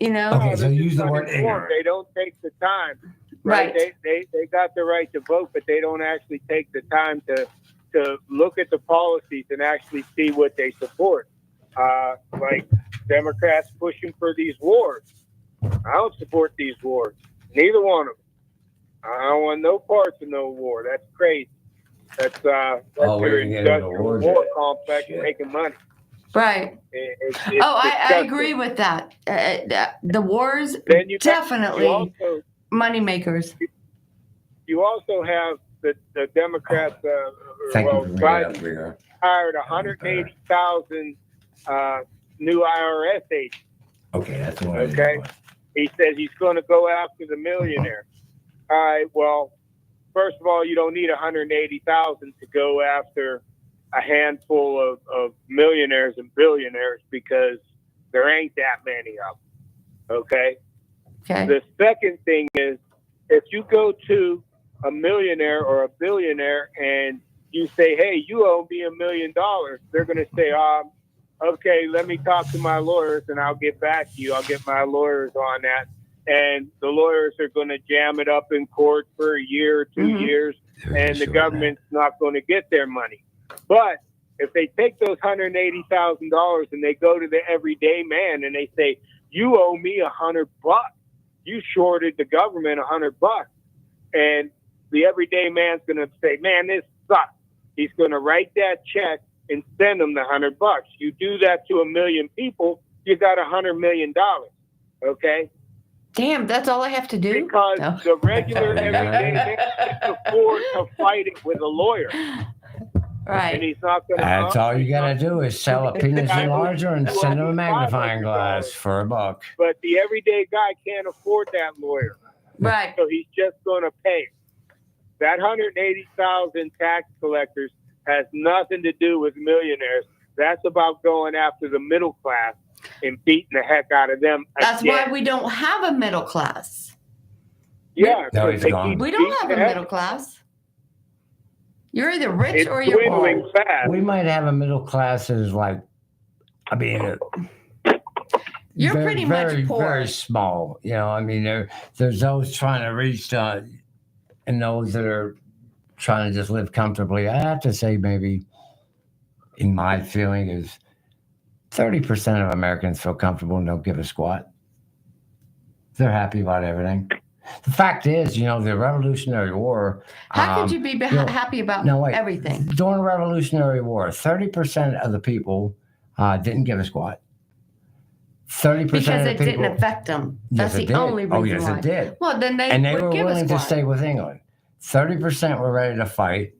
Okay, so use the word ignorant. They don't take the time. Right. They got the right to vote, but they don't actually take the time to look at the policies and actually see what they support. Like Democrats pushing for these wars. I don't support these wars. Neither one of them. I don't want no parts of no war. That's crazy. That's your industrial war complex making money. Right. I agree with that. The wars definitely money makers. You also have the Democrats. Biden hired 180,000 new IRS agents. Okay, that's one. Okay. He says he's going to go after the millionaire. All right. Well, first of all, you don't need 180,000 to go after a handful of millionaires and billionaires because there ain't that many of them. Okay. The second thing is if you go to a millionaire or a billionaire and you say, hey, you owe me $1 million, they're going to say, okay, let me talk to my lawyers and I'll get back to you. I'll get my lawyers on that. And the lawyers are going to jam it up in court for a year or 2 years, and the government's not going to get their money. But if they take those $180,000 and they go to the everyday man and they say, you owe me $100, you shorted the government $100, and the everyday man's going to say, man, this sucks. He's going to write that check and send them the $100. You do that to 1 million people, you got $100 million. Okay. Damn, that's all I have to do? Because the regular everyday man can afford to fight it with a lawyer. Right. And he's not going to. That's all you got to do is sell a penis enlarger and send him a magnifying glass for $1. But the everyday guy can't afford that lawyer. Right. So he's just going to pay. That 180,000 tax collectors has nothing to do with millionaires. That's about going after the middle class and beating the heck out of them. That's again. why we don't have a middle class. Yeah. No, he's gone. We don't have a middle class. You're either rich or you're dwindling poor. fast. We might have a middle class that is like, I mean, You're very, pretty much very, poor. very small. You know, I mean, there's those trying to reach and those that are trying to just live comfortably. I have to say, maybe, in my feeling, is 30% of Americans feel comfortable and don't give a squat. They're happy about everything. The fact is, you know, the Revolutionary War. How could you be happy about everything? During the Revolutionary War, 30% of the people didn't give a squat. 30% Because of the it people didn't affect them. Yes, That's it the did. only reason Oh, yes, why. it did. Well, then they were would give a willing to squat. stay with England. 30% were ready to fight,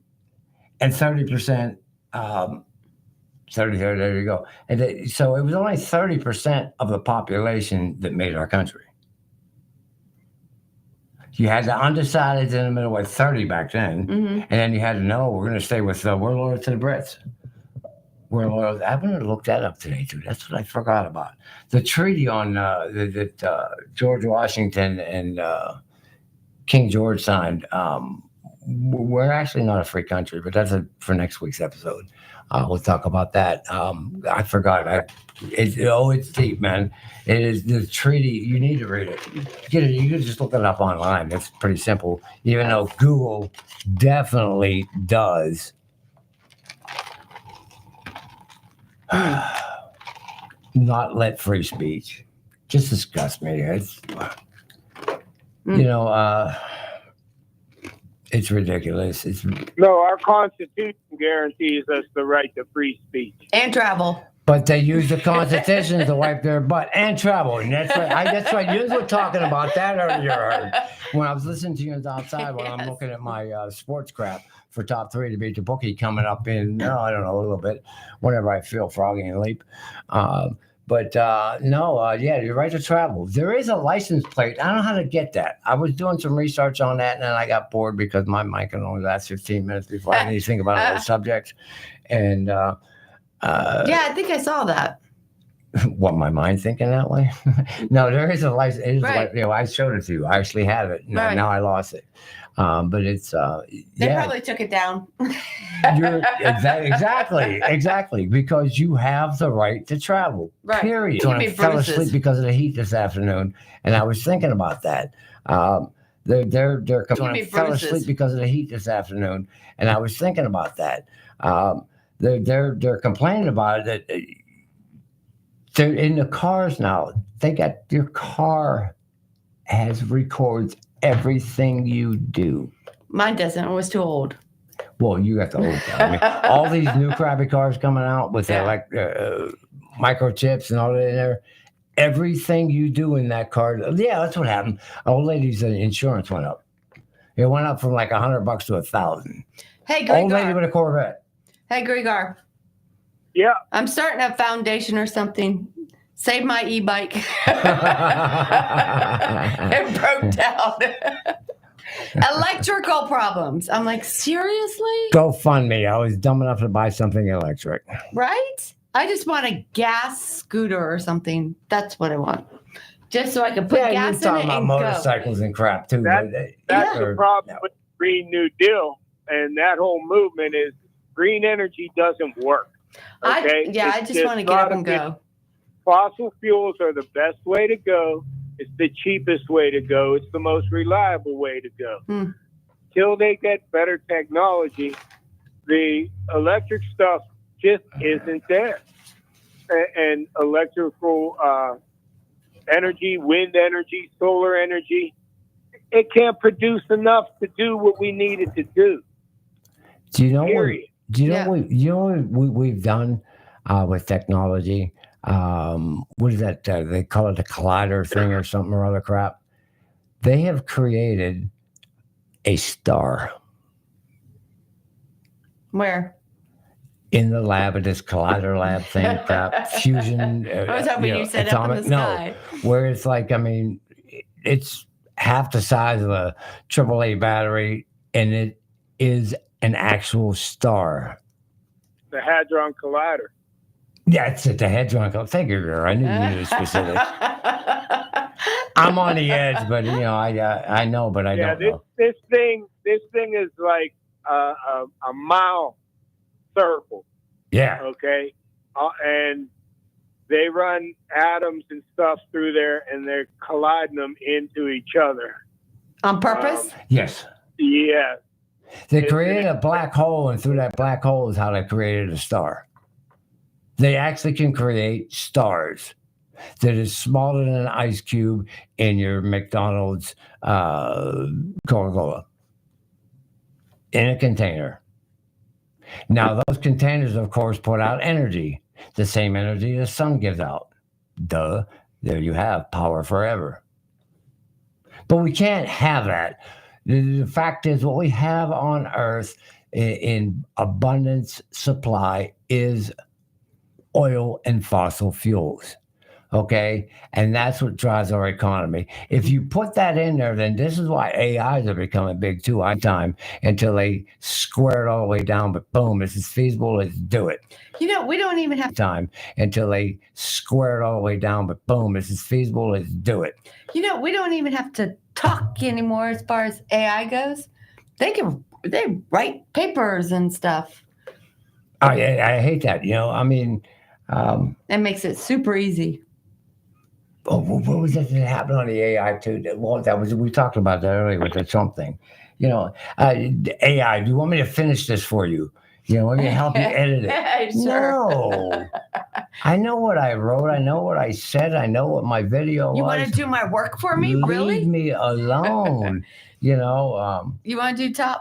and 30%. 30, there you go. And so it was only 30% of the population that made our country. You had the undecideds in the middle with 30 back then, and then you had to know we're going to stay with we're loyal to the Brits. We're loyal. I'm going to look that up today too. That's what I forgot about. The treaty on that George Washington and King George signed. We're actually not a free country, but that's for next week's episode. We'll talk about that. I forgot. It's deep, man. It is the treaty. You need to read it. You can just look it up online. It's pretty simple. Even though Google definitely does not let free speech. Just disgust me. It's it's ridiculous. No, our Constitution guarantees us the right to free speech. And travel. But they use the Constitution to wipe their butt and travel. And that's right. That's right. You were talking about that earlier when I was listening to you outside while I'm looking at my sports crap for top 3 to beat the bookie coming up in, I don't know, a little bit, whenever I feel froggy and leap. You're right to travel. There is a license plate. I don't know how to get that. I was doing some research on that, and then I got bored because my mic can only last 15 minutes before I need to think about another subject. And I think I saw that. What, my mind thinking that way? No, there is a license. It is Right. I showed it to you. I actually have it. Right. Now I lost it. But it's They probably took it down. Exactly, because you have the right to travel. Right. Period. You When can I be fell bruises. asleep because of the heat this afternoon, and I was thinking about that. They're when I fell bruises. asleep because of the heat this afternoon, and I was thinking about that. They're complaining about it. That they're in the cars now. They got your car records everything you do. Mine doesn't. It was too old. Well, you got the old car. I mean, all these new crappy cars coming out with microchips and all that in there. Everything you do in that car. Yeah, that's what happened. Old lady's insurance went up. It went up from like $100 to $1,000. Hey, Old lady Gregor. with a Corvette. Hey, Gregor. Yeah. I'm starting a foundation or something. Save my e-bike. It broke down. Electrical problems. I'm like, seriously? Go fund me. I was dumb enough to buy something electric. Right? I just want a gas scooter or something. That's what I want. Just so I can put You're gas in it talking about and motorcycles and crap too. That's the problem with the Green New Deal, and that whole movement is green energy doesn't work. Okay? I just want to get up and go. Fossil fuels are the best way to go. It's the cheapest way to go. It's the most reliable way to go. Till they get better technology, the electric stuff just isn't there. And electrical energy, wind energy, solar energy, it can't produce enough to do what we need it to do. Do you know Period. what we've done with technology? What is that? They call it the collider thing or something or other crap. They have created a star. Where? in the lab at this collider lab thing, fusion. I was hoping you said up in the sky. No, where it's like, I mean, it's half the size of a AAA battery, and it is an actual star. The Hadron Collider. Yeah, it's at the Hadron Collider. Thank you, girl. I knew you knew the specifics. I'm on the edge, but I know, but I don't know. This thing is like a mile circle. Yeah. Okay. And they run atoms and stuff through there, and they're colliding them into each other. On purpose? Yes. Yeah. They created a black hole, and through that black hole is how they created a star. They actually can create stars that is smaller than an ice cube in your McDonald's Coca-Cola in a container. Now, those containers, of course, put out energy, the same energy the sun gives out. Duh, there you have power forever. But we can't have that. The fact is, what we have on Earth in abundance supply is oil and fossil fuels. Okay. And that's what drives our economy. If you put that in there, then this is why AIs are becoming big too on time until they square it all the way down. But boom, this is feasible. Let's do it. We don't even have time until they square it all the way down. But boom, this is feasible. Let's do it. we don't even have to talk anymore as far as AI goes. They write papers and stuff. I hate that. I mean, that makes it super easy. Oh, what was that happened on the AI too? We talked about that earlier with the Trump thing. AI. Do you want me to finish this for you? Want me to help you edit it? Sure. No. I know what I wrote. I know what I said. I know what my video was. You want to do my work for me? Really? Leave me alone. You want to do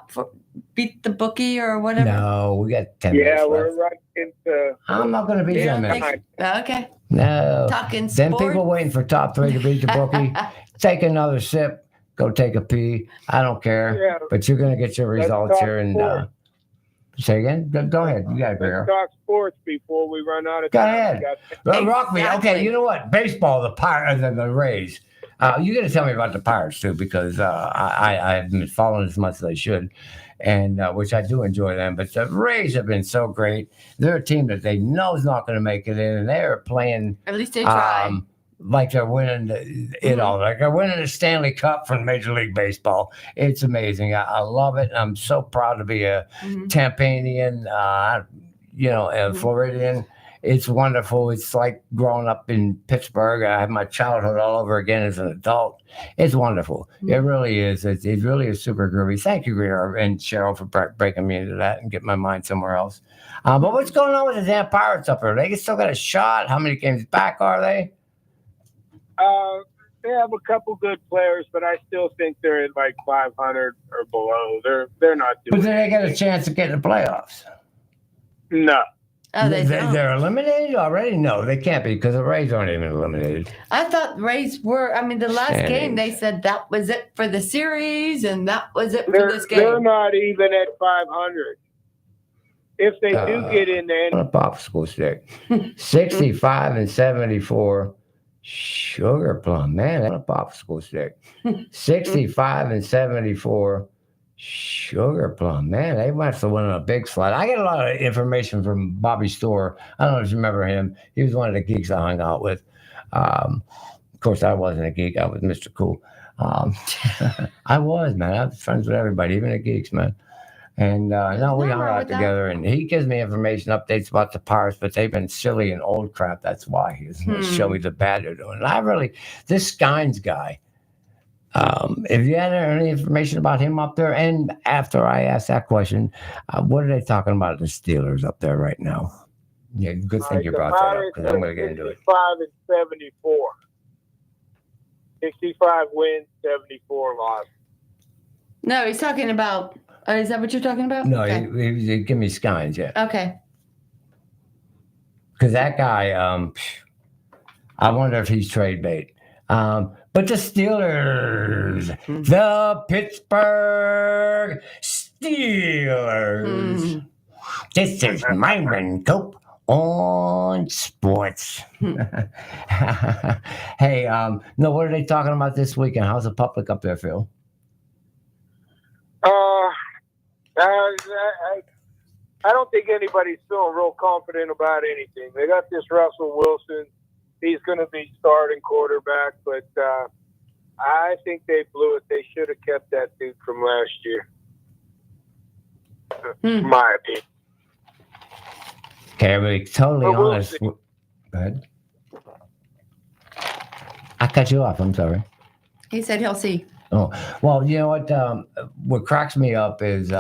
beat the bookie or whatever? No, we got 10 minutes left. We're right into. I'm not going to be 10 minutes. Okay. No. Talking sports. Then people waiting for top 3 to beat the bookie. Take another sip. Go take a pee. I don't care. Yeah. But you're going to get your results here. And say again? Go ahead. You got it, girl. Let's talk sports before we run out of time. Go ahead. Rock me. Okay, you know what? Baseball, the Rays. You got to tell me about the Pirates, too, because I haven't been following as much as I should, and which I do enjoy them. But the Rays have been so great. They're a team that they know is not going to make it in, and they're playing. At least they try. Like they're winning it all. Like they're winning the Stanley Cup from Major League Baseball. It's amazing. I love it. I'm so proud to be a Tampanian, a Floridian. It's wonderful. It's like growing up in Pittsburgh. I had my childhood all over again as an adult. It's wonderful. It really is. It really is super groovy. Thank you, Greer and Cheryl, for breaking me into that and get my mind somewhere else. But what's going on with the damn Pirates up there? They still got a shot. How many games back are they? They have a couple good players, but I still think they're at like 500 or below. They're not doing. But then they get a chance to get in the playoffs. No. Oh, they're eliminated already? No, they can't be because the Rays aren't even eliminated. I thought the Rays were. I mean, the last game they said that was it for the series, and that was it for this game. They're not even at 500. If they do get in there, on a popsicle stick, 65 and 74. Sugar plum, man, on a popsicle stick. 65 and 74. Sugar plum, man, they must have won on a big slide. I get a lot of information from Bobby Storr. I don't know if you remember him. He was one of the geeks I hung out with. Of course, I wasn't a geek. I was Mr. Cool. I was, man. I was friends with everybody, even the geeks, man. And we hung out together, and he gives me information, updates about the Pirates, but they've been silly and old crap. That's why he doesn't show me the bad they're doing. And this Skynes guy, if you had any information about him up there, and after I asked that question, what are they talking about the Steelers up there right now? Yeah, good thing you brought that up, because I'm going to get into it. 65 and 74. 65 wins, 74 losses. No, he's talking about. Is that what you're talking about? No, okay. he give me Skynes, yeah. Okay. Because that guy, I wonder if he's trade bait. But the Steelers, the Pittsburgh Steelers. This is Myron Cope on sports. Hey, no, what are they talking about this weekend? How's the public up there, Phil? I don't think anybody's feeling real confident about anything. They got this Russell Wilson. He's going to be starting quarterback, but I think they blew it. They should have kept that dude from last year. My opinion. Okay, to be totally honest. Go ahead. I cut you off. I'm sorry. He said he'll see. Oh, well, you know what cracks me up is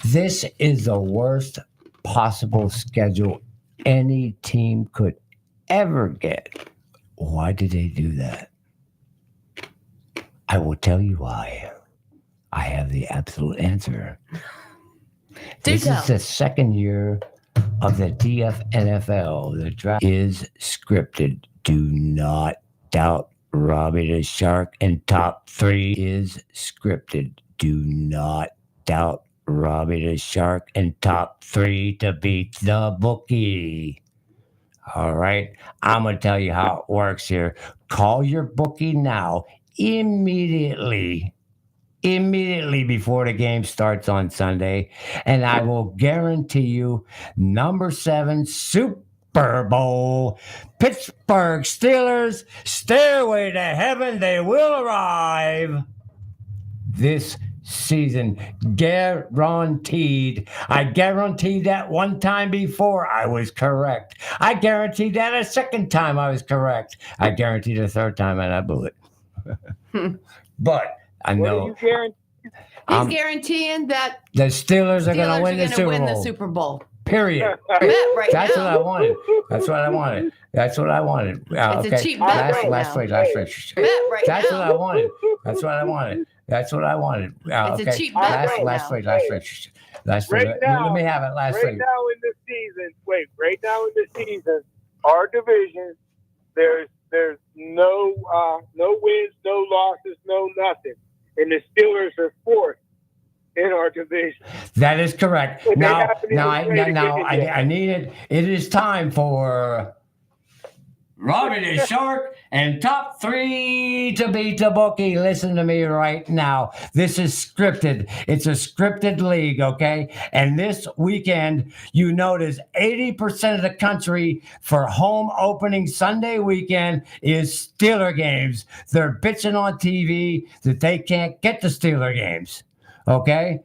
this is the worst possible schedule any team could ever get. Why did they do that? I will tell you why. I have the absolute answer. This is the second year of the DFNFL. The draft is scripted. Do not doubt Robbie the Shark, and top 3 is scripted. Do not doubt Robbie the Shark, and top 3 to beat the bookie. All right, I'm going to tell you how it works here. Call your bookie now, immediately before the game starts on Sunday, and I will guarantee you number 7 Super Bowl, Pittsburgh Steelers, Stairway to Heaven, they will arrive this season, guaranteed. I guaranteed that one time before I was correct. I guaranteed that a second time I was correct. I guaranteed a third time and I blew it. But I know. He's guaranteeing that the Steelers are going to win the Super Bowl. Period. That's what I wanted. That's what I wanted. It's a cheap bet last phrase. That's what I wanted. It's a cheap bet Last phrase. Let me have it. Last phrase. Right now in the season, our division, there's no wins, no losses, no nothing. And the Steelers are 4th in our division. That is correct. Now I need it. It is time for Robbie the Shark and top 3 to beat the bookie. Listen to me right now. This is scripted. It's a scripted league, okay? And this weekend, you notice 80% of the country for home opening Sunday weekend is Steeler games. They're bitching on TV that they can't get the Steeler games. Okay,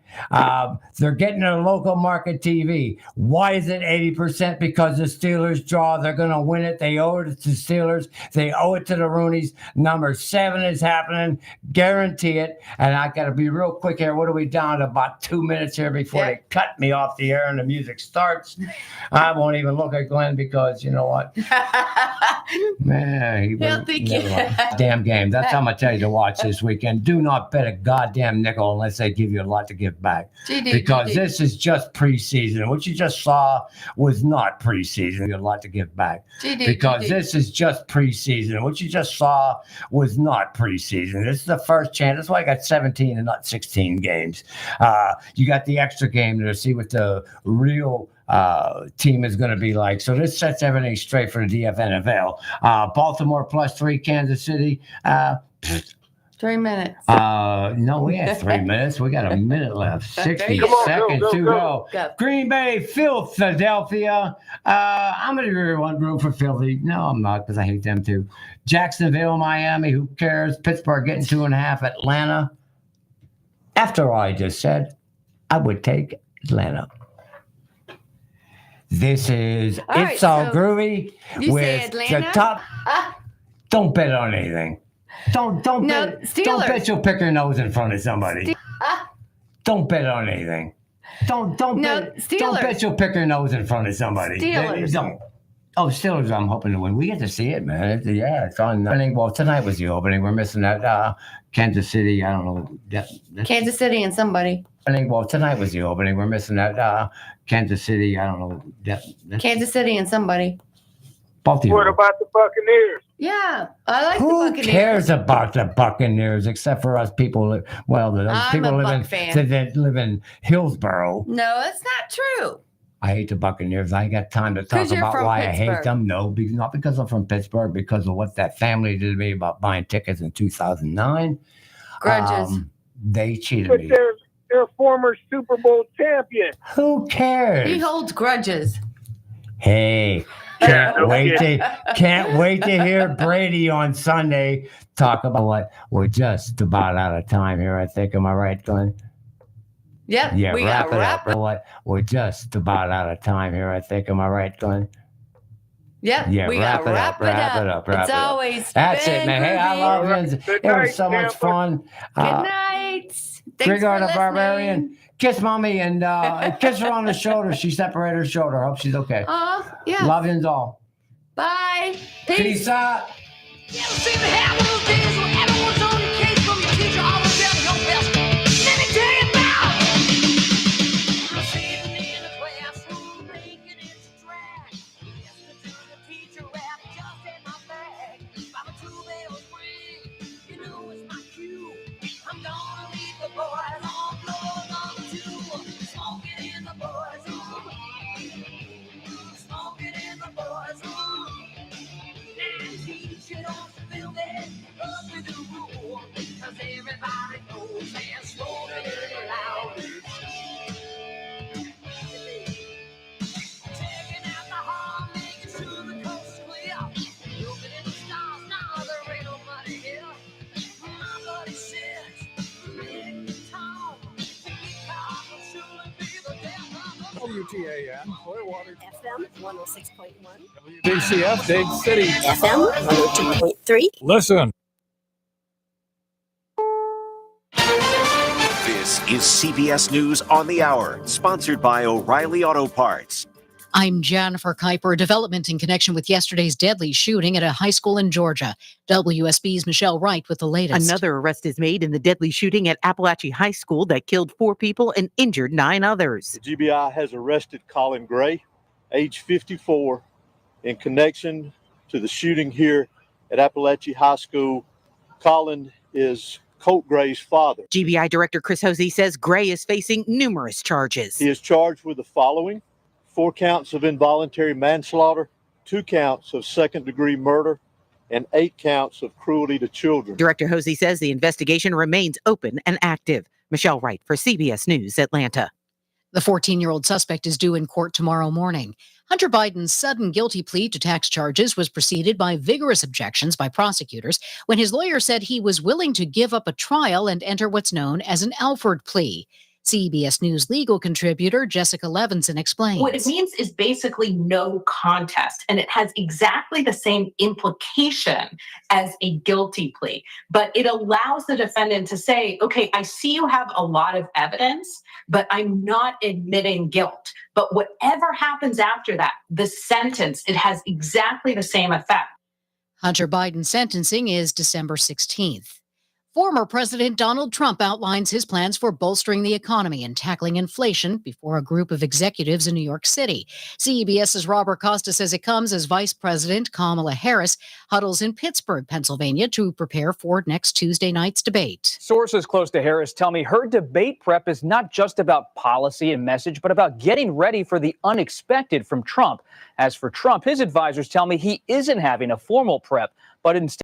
they're getting their local market TV. Why is it 80%? Because the Steelers draw. They're going to win it. They owe it to the Steelers. They owe it to the Roonies. Number 7 is happening. Guarantee it. And I got to be real quick here. What are we down to? About 2 minutes here before they cut me off the air and the music starts. I won't even look at Glenn because you know what? Man, damn game. That's how I'm going to tell you to watch this weekend. Do not bet a goddamn nickel unless they give you a lot to give back. Because this is just preseason. What you just saw was not preseason. A lot to give back. Because this is just preseason. What you just saw was not preseason. This is the first chance. That's why I got 17 and not 16 games. You got the extra game to see what the real team is going to be like. So this sets everything straight for the DFNFL. Baltimore +3, Kansas City. 3 minutes. No, we had 3 minutes. We got a minute left. 60 seconds to go. Green Bay, Philadelphia. I'm going to root for Philly. No, I'm not because I hate them too. Jacksonville, Miami. Who cares? Pittsburgh getting 2.5. Atlanta. After all I just said, I would take Atlanta. This is It's All Groovy with the top. Don't bet on anything. Don't bet you'll pick your nose in front of somebody. Don't bet on anything. Don't bet you'll pick your nose in front of somebody. Don't. Oh, Steelers, I'm hoping to win. We get to see it, man. It's on. Well, tonight was the opening. We're missing that. Kansas City, I don't know. Kansas City and somebody. Well, tonight was the opening. We're missing that. Kansas City, I don't know. Kansas City and somebody. Both of you. What about the Buccaneers? Yeah, I like the Who Buccaneers. cares about the Buccaneers except for us people? Well, those I'm people a live Buck in fan. that live in Hillsboro. No, that's not true. I hate the Buccaneers. I ain't got time to talk 'Cause you're about from why I hate Pittsburgh. them. No, not because I'm from Pittsburgh, because of what that family did to me about buying tickets in 2009. Grudges. They cheated But me. they're a former Super Bowl champion. Who cares? He holds grudges. Hey, can't wait to hear Brady on Sunday talk about what we're just about out of time here. I think, am I right, Glenn? Yep. Yeah, we wrap got it up. What? We're just about out of time here. I think, am I right, Glenn? Yep. Yeah, we wrap got it to up. Wrap it up. Always. That's it, man. Hey, I love groovy. you. It was so much fun. Good night. Thanks Grigor for the Barbarian. Kiss mommy and kiss her on the shoulder. She separated her shoulder. Hope she's okay. Oh, yeah. Love yous all. Bye. Peace out. You ever seen the happen of those days when everyone's on your case from your teacher always down your best? Let me tell you about I'm sitting in a classroom thinking it's a drag. Listening to the teacher rap just in my bag. By the 2 bells ring, you know it's my cue. I'm gonna leave the boys on floor number 2. Smoking in the boys' room. Smoking in the boys' room. And teacher don't feel that up with the rule. 'Cause everybody knows they're smoking it loud. Taking out the hall, making sure the coast clear. Looking at the stars, now there ain't nobody here. My buddy says, make the town. WTAN, Clearwater. FM 106.1. WDCF, Dade City. FM 102.3. Listen. This is CBS News on the Hour, sponsored by O'Reilly Auto Parts. I'm Jennifer Kuiper. A development in connection with yesterday's deadly shooting at a high school in Georgia. WSB's Michelle Wright with the latest. Another arrest is made in the deadly shooting at Appalachia High School that killed 4 people and injured 9 others. The GBI has arrested Colin Gray, age 54, in connection to the shooting here at Appalachia High School. Colin is Colt Gray's father. GBI Director Chris Hosey says Gray is facing numerous charges. He is charged with the following: 4 counts of involuntary manslaughter, 2 counts of second-degree murder, and 8 counts of cruelty to children. Director Hosey says the investigation remains open and active. Michelle Wright for CBS News, Atlanta. The 14-year-old suspect is due in court tomorrow morning. Hunter Biden's sudden guilty plea to tax charges was preceded by vigorous objections by prosecutors when his lawyer said he was willing to give up a trial and enter what's known as an Alford plea. CBS News legal contributor Jessica Levinson explains. What it means is basically no contest, and it has exactly the same implication as a guilty plea. But it allows the defendant to say, okay, I see you have a lot of evidence, but I'm not admitting guilt. But whatever happens after that, the sentence, it has exactly the same effect. Hunter Biden's sentencing is December 16th. Former President Donald Trump outlines his plans for bolstering the economy and tackling inflation before a group of executives in New York City. CBS's Robert Costa says it comes as Vice President Kamala Harris huddles in Pittsburgh, Pennsylvania, to prepare for next Tuesday night's debate. Sources close to Harris tell me her debate prep is not just about policy and message, but about getting ready for the unexpected from Trump. As for Trump, his advisors tell me he isn't having a formal prep, but instead